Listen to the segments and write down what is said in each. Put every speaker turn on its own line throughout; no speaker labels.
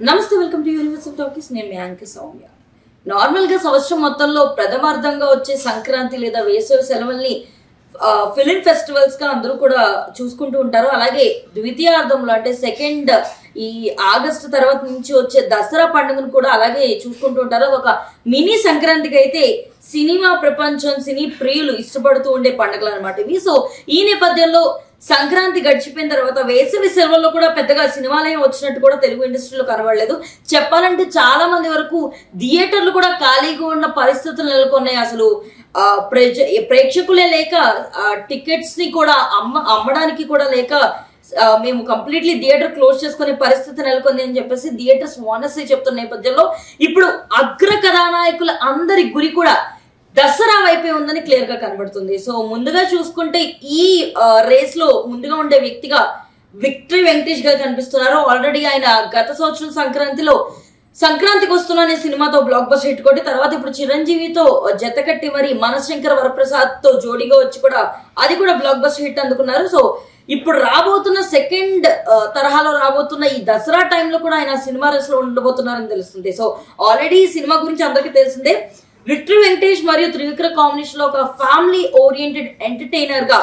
నమస్తే, welcome to universal talkies. నేను మీ anchor Soumya. నార్మల్గా సంవత్సరం మొత్తంలో ప్రథమార్థంగా వచ్చే సంక్రాంతి లేదా వేసవి సెలవుల్ని ఫిలిం ఫెస్టివల్స్ గా అందరూ కూడా చూసుకుంటూ ఉంటారు. అలాగే ద్వితీయార్థంలో అంటే సెకండ్ ఈ ఆగస్టు తర్వాత నుంచి వచ్చే దసరా పండుగను కూడా అలాగే చూసుకుంటూ ఉంటారు. ఒక మినీ సంక్రాంతికి అయితే సినిమా ప్రపంచం, సినీ ప్రియులు ఇష్టపడుతూ ఉండే పండుగలు అనమాట ఇవి. సో ఈ నేపథ్యంలో సంక్రాంతి గడిచిపోయిన తర్వాత వేసవి సెలవుల్లో కూడా పెద్దగా సినిమాలే వచ్చినట్టు కూడా తెలుగు ఇండస్ట్రీలో కనబడలేదు. చెప్పాలంటే చాలా మంది వరకు థియేటర్లు కూడా ఖాళీగా ఉన్న పరిస్థితులు నెలకొన్నాయి. అసలు ప్రేక్షకులే లేక టికెట్స్ ని కూడా అమ్మడానికి కూడా లేక మేము కంప్లీట్లీ థియేటర్ క్లోజ్ చేసుకునే పరిస్థితి నెలకొంది అని చెప్పేసి థియేటర్స్ ఓనర్స్ చెప్తున్న నేపథ్యంలో ఇప్పుడు అగ్ర కథానాయకుల అందరి గురి కూడా దసరా వైపే ఉందని క్లియర్ గా కనబడుతుంది. సో ముందుగా చూసుకుంటే ఈ రేస్ లో ముందుగా ఉండే వ్యక్తిగా విక్టరీ వెంకటేష్ గారు కనిపిస్తున్నారు. ఆల్రెడీ ఆయన గత సంవత్సరం సంక్రాంతికి వస్తున్న అనే సినిమాతో బ్లాక్ బస్టర్ హిట్ కొట్టి తర్వాత ఇప్పుడు చిరంజీవితో జతకట్టి మరి మనశంకర్ వరప్రసాద్ తో జోడీగా వచ్చి కూడా అది కూడా బ్లాక్ బస్టర్ హిట్ అందుకున్నారు. సో ఇప్పుడు రాబోతున్న సెకండ్ తరహాలో రాబోతున్న ఈ దసరా టైంలో కూడా ఆయన సినిమా రేస్ లో ఉండబోతున్నారని తెలుస్తుంది. సో ఆల్రెడీ ఈ సినిమా గురించి అందరికీ తెలిసిందే. విక్టరీ వెంకటేష్ మరియు త్రివిక్రమ్ కాంబినేషన్ లో ఒక ఫ్యామిలీ ఓరియంటెడ్ ఎంటర్టైనర్ గా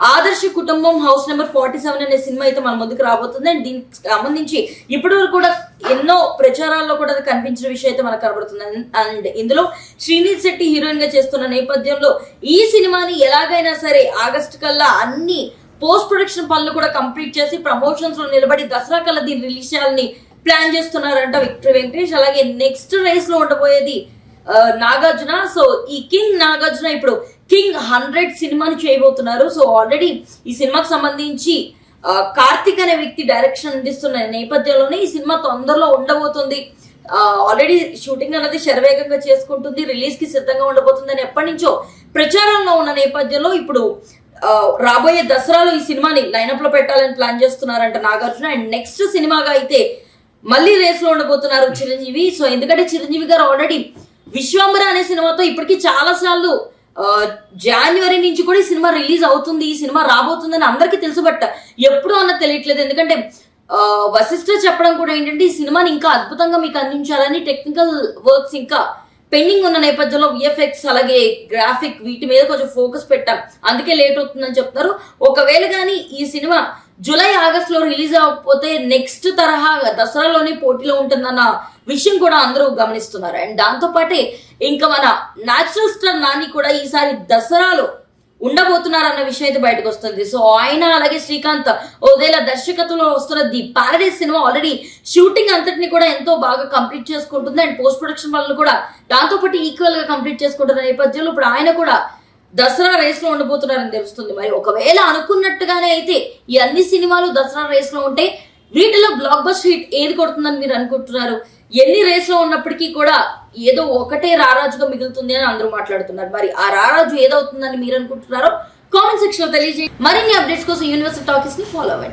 ఆదర్శ కుటుంబం హౌస్ నెంబర్ 47 అనే సినిమా అయితే మన ముందుకు రాబోతుంది. అండ్ దీనికి సంబంధించి ఇప్పటి వరకు కూడా ఎన్నో ప్రచారాల్లో కూడా అది కనిపించిన విషయం అయితే మనకు కనబడుతుంది. అండ్ ఇందులో శ్రీనిధి శెట్టి హీరోయిన్ గా చేస్తున్న నేపథ్యంలో ఈ సినిమాని ఎలాగైనా సరే ఆగస్టు కల్లా అన్ని పోస్ట్ ప్రొడక్షన్ పనులు కూడా కంప్లీట్ చేసి ప్రమోషన్స్ లో నిలబడి దసరా కల్లా దీన్ని రిలీజ్ చేయాలని ప్లాన్ చేస్తున్నారంట విక్టరీ వెంకటేష్. అలాగే నెక్స్ట్ రేస్ లో ఉండబోయేది నాగార్జున. సో ఈ కింగ్ నాగార్జున ఇప్పుడు కింగ్ 100 సినిమాని చేయబోతున్నారు. సో ఆల్రెడీ ఈ సినిమాకి సంబంధించి కార్తిక్ అనే వ్యక్తి డైరెక్షన్ అందిస్తున్న నేపథ్యంలోనే ఈ సినిమా తొందరలో ఉండబోతుంది. ఆల్రెడీ షూటింగ్ అనేది శరవేగంగా చేసుకుంటుంది, రిలీజ్ కి సిద్ధంగా ఉండబోతుంది అని ఎప్పటి నుంచో ప్రచారంలో ఉన్న నేపథ్యంలో ఇప్పుడు రాబోయే దసరాలో ఈ సినిమాని లైనప్ లో పెట్టాలని ప్లాన్ చేస్తున్నారంట నాగార్జున. అండ్ నెక్స్ట్ సినిమాగా అయితే మళ్ళీ రేస్ లో ఉండబోతున్నారు చిరంజీవి. సో ఎందుకంటే చిరంజీవి గారు ఆల్రెడీ విశ్వంబర అనే సినిమాతో ఇప్పటికీ చాలా సార్లు జనవరి నుంచి కూడా ఈ సినిమా రిలీజ్ అవుతుంది, ఈ సినిమా రాబోతుందని అందరికీ తెలుసు. బట్ ఎప్పుడు అన్నది తెలియట్లేదు. ఎందుకంటే వశిష్ఠ చెప్పడం కూడా ఏంటంటే ఈ సినిమాని ఇంకా అద్భుతంగా మీకు అందించాలని టెక్నికల్ వర్క్స్ ఇంకా పెండింగ్ ఉన్న నేపథ్యంలో విఎఫ్ఎక్స్ అలాగే గ్రాఫిక్ వీటి మీద కొంచెం ఫోకస్ పెట్టాం, అందుకే లేట్ అవుతుందని చెప్తున్నారు. ఒకవేళ కానీ ఈ సినిమా జూలై ఆగస్ట్ లో రిలీజ్ అవ్వకపోతే నెక్స్ట్ తరహా దసరాలోనే పోటీలో ఉంటుందన్న విషయం కూడా అందరూ గమనిస్తున్నారు. అండ్ దాంతో పాటే ఇంకా మన నేచురల్ స్టార్ నాని కూడా ఈసారి దసరాలో ఉండబోతున్నారన్న విషయం అయితే బయటకు వస్తుంది. సో ఆయన అలాగే శ్రీకాంత్ ఓదేలా దర్శకత్వంలో వస్తున్న the Paradise cinema already shooting అంతటిని కూడా ఎంతో బాగా కంప్లీట్ చేసుకుంటుంది. అండ్ పోస్ట్ ప్రొడక్షన్ పనులు కూడా దాంతో పాటు ఈక్వల్ గా కంప్లీట్ చేసుకుంటున్న నేపథ్యంలో ఇప్పుడు ఆయన కూడా దసరా రేస్ లో ఉండబోతున్నారని తెలుస్తుంది. మరి ఒకవేళ అనుకున్నట్టుగానే అయితే ఈ అన్ని సినిమాలు దసరా రేస్ లో ఉంటే వీటిలో బ్లాక్ బస్టర్ హిట్ ఏది కొడుతుందని మీరు అనుకుంటున్నారు? ఎన్ని రేస్ లో ఉన్నప్పటికీ కూడా ఏదో ఒకటే రారాజుగా మిగులుతుంది అని అందరూ మాట్లాడుతున్నారు. మరి ఆ రారాజు ఏదవుతుందని మీరు అనుకుంటున్నారో కామెంట్ సెక్షన్ లో తెలియజేయండి. మరిన్ని అప్డేట్స్ కోసం యూనివర్సల్ టాకీస్ ని ఫాలో అవ్వండి.